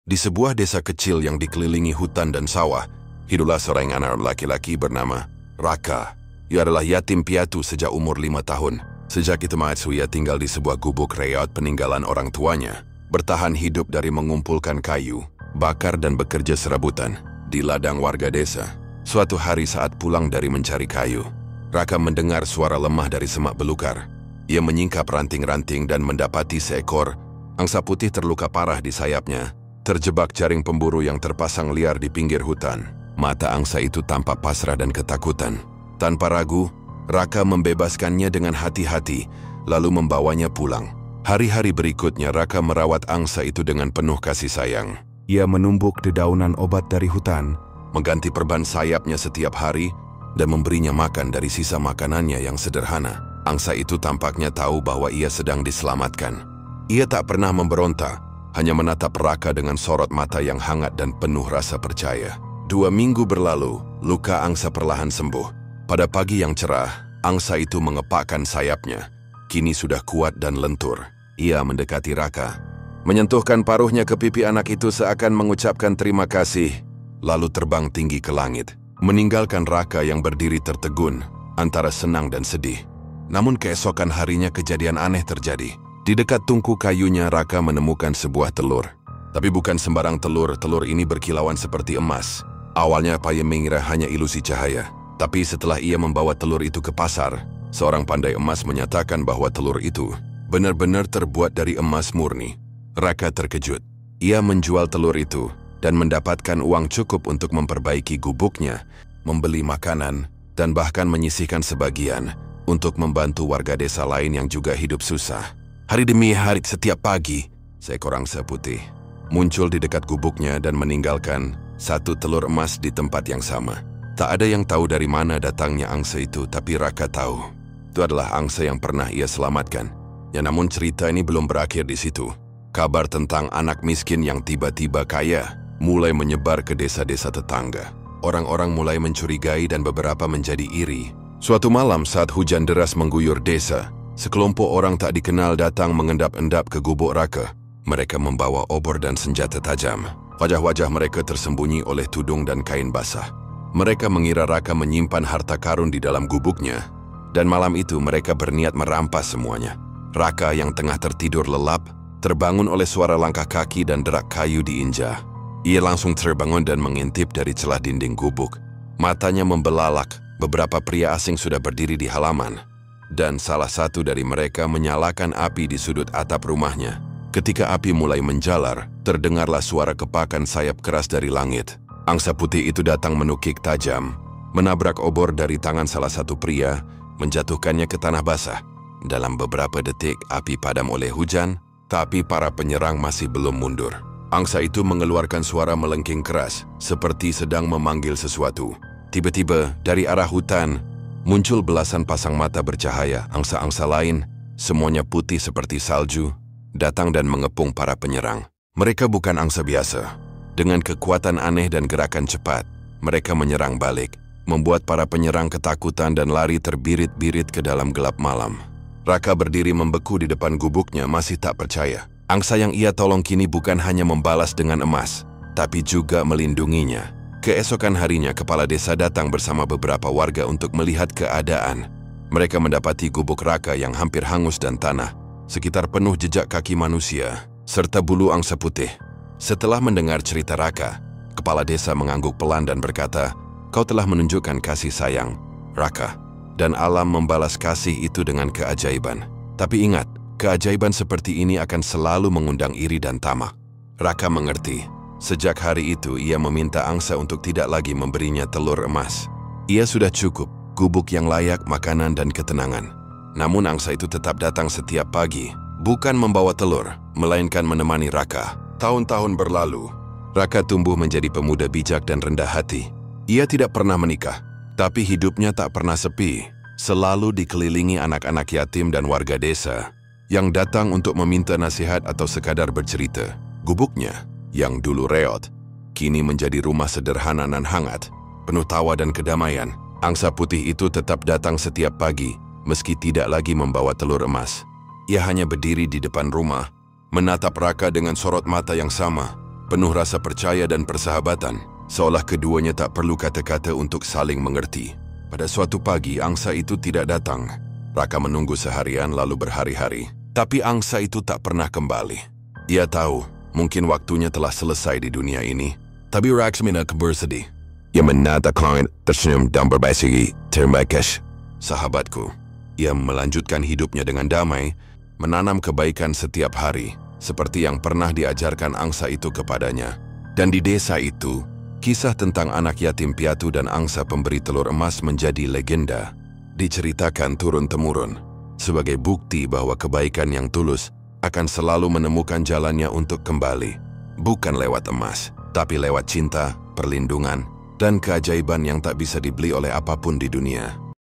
Di sebuah desa kecil yang dikelilingi hutan dan sawah, hiduplah seorang anak laki-laki bernama Raka. Ia adalah yatim piatu sejak umur 5 tahun. Sejak itu ia tinggal di sebuah gubuk reot peninggalan orang tuanya, bertahan hidup dari mengumpulkan kayu, bakar dan bekerja serabutan di ladang warga desa. Suatu hari saat pulang dari mencari kayu, Raka mendengar suara lemah dari semak belukar. Ia menyingkap ranting-ranting dan mendapati seekor angsa putih terluka parah di sayapnya, terjebak jaring pemburu yang terpasang liar di pinggir hutan. Mata angsa itu tampak pasrah dan ketakutan. Tanpa ragu, Raka membebaskannya dengan hati-hati, lalu membawanya pulang. Hari-hari berikutnya Raka merawat angsa itu dengan penuh kasih sayang. Ia menumbuk dedaunan obat dari hutan, mengganti perban sayapnya setiap hari, dan memberinya makan dari sisa makanannya yang sederhana. Angsa itu tampaknya tahu bahwa ia sedang diselamatkan. Ia tak pernah memberontak, hanya menatap Raka dengan sorot mata yang hangat dan penuh rasa percaya. 2 minggu berlalu, luka angsa perlahan sembuh. Pada pagi yang cerah, angsa itu mengepakkan sayapnya. Kini sudah kuat dan lentur. Ia mendekati Raka, menyentuhkan paruhnya ke pipi anak itu seakan mengucapkan terima kasih, lalu terbang tinggi ke langit, meninggalkan Raka yang berdiri tertegun antara senang dan sedih. Namun keesokan harinya kejadian aneh terjadi. Di dekat tungku kayunya Raka menemukan sebuah telur. Tapi bukan sembarang telur, telur ini berkilauan seperti emas. Awalnya ia mengira hanya ilusi cahaya. Tapi setelah ia membawa telur itu ke pasar, seorang pandai emas menyatakan bahwa telur itu benar-benar terbuat dari emas murni. Raka terkejut. Ia menjual telur itu dan mendapatkan uang cukup untuk memperbaiki gubuknya, membeli makanan, dan bahkan menyisihkan sebagian untuk membantu warga desa lain yang juga hidup susah. Hari demi hari setiap pagi, seekor angsa putih muncul di dekat gubuknya dan meninggalkan satu telur emas di tempat yang sama. Tak ada yang tahu dari mana datangnya angsa itu, tapi Raka tahu. Itu adalah angsa yang pernah ia selamatkan. Ya, namun cerita ini belum berakhir di situ. Kabar tentang anak miskin yang tiba-tiba kaya mulai menyebar ke desa-desa tetangga. Orang-orang mulai mencurigai dan beberapa menjadi iri. Suatu malam saat hujan deras mengguyur desa, sekelompok orang tak dikenal datang mengendap-endap ke gubuk Raka. Mereka membawa obor dan senjata tajam. Wajah-wajah mereka tersembunyi oleh tudung dan kain basah. Mereka mengira Raka menyimpan harta karun di dalam gubuknya, dan malam itu mereka berniat merampas semuanya. Raka yang tengah tertidur lelap, terbangun oleh suara langkah kaki dan derak kayu diinjak. Ia langsung terbangun dan mengintip dari celah dinding gubuk. Matanya membelalak. Beberapa pria asing sudah berdiri di halaman, dan salah satu dari mereka menyalakan api di sudut atap rumahnya. Ketika api mulai menjalar, terdengarlah suara kepakan sayap keras dari langit. Angsa putih itu datang menukik tajam, menabrak obor dari tangan salah satu pria, menjatuhkannya ke tanah basah. Dalam beberapa detik, api padam oleh hujan, tapi para penyerang masih belum mundur. Angsa itu mengeluarkan suara melengking keras, seperti sedang memanggil sesuatu. Tiba-tiba, dari arah hutan, muncul belasan pasang mata bercahaya. Angsa-angsa lain, semuanya putih seperti salju, datang dan mengepung para penyerang. Mereka bukan angsa biasa. Dengan kekuatan aneh dan gerakan cepat, mereka menyerang balik, membuat para penyerang ketakutan dan lari terbirit-birit ke dalam gelap malam. Raka berdiri membeku di depan gubuknya, masih tak percaya. Angsa yang ia tolong kini bukan hanya membalas dengan emas, tapi juga melindunginya. Keesokan harinya, kepala desa datang bersama beberapa warga untuk melihat keadaan. Mereka mendapati gubuk Raka yang hampir hangus dan tanah, sekitar penuh jejak kaki manusia, serta bulu angsa putih. Setelah mendengar cerita Raka, kepala desa mengangguk pelan dan berkata, "Kau telah menunjukkan kasih sayang, Raka, dan alam membalas kasih itu dengan keajaiban. Tapi ingat, keajaiban seperti ini akan selalu mengundang iri dan tamak." Raka mengerti. Sejak hari itu, ia meminta angsa untuk tidak lagi memberinya telur emas. Ia sudah cukup, gubuk yang layak, makanan, dan ketenangan. Namun angsa itu tetap datang setiap pagi, bukan membawa telur, melainkan menemani Raka. Tahun-tahun berlalu, Raka tumbuh menjadi pemuda bijak dan rendah hati. Ia tidak pernah menikah, tapi hidupnya tak pernah sepi, selalu dikelilingi anak-anak yatim dan warga desa yang datang untuk meminta nasihat atau sekadar bercerita. Gubuknya, yang dulu reot, kini menjadi rumah sederhana dan hangat, penuh tawa dan kedamaian. Angsa putih itu tetap datang setiap pagi, meski tidak lagi membawa telur emas. Ia hanya berdiri di depan rumah, menatap Raka dengan sorot mata yang sama, penuh rasa percaya dan persahabatan, seolah keduanya tak perlu kata-kata untuk saling mengerti. Pada suatu pagi, angsa itu tidak datang. Raka menunggu seharian lalu berhari-hari. Tapi angsa itu tak pernah kembali. Ia tahu, mungkin waktunya telah selesai di dunia ini. Tapi Laksmana bersedih. Ia menatap langit, tersenyum dan berbisik, "Terima kasih, sahabatku." Ia melanjutkan hidupnya dengan damai, menanam kebaikan setiap hari, seperti yang pernah diajarkan angsa itu kepadanya. Dan di desa itu, kisah tentang anak yatim piatu dan angsa pemberi telur emas menjadi legenda. Diceritakan turun-temurun, sebagai bukti bahwa kebaikan yang tulus akan selalu menemukan jalannya untuk kembali. Bukan lewat emas, tapi lewat cinta, perlindungan, dan keajaiban yang tak bisa dibeli oleh apapun di dunia.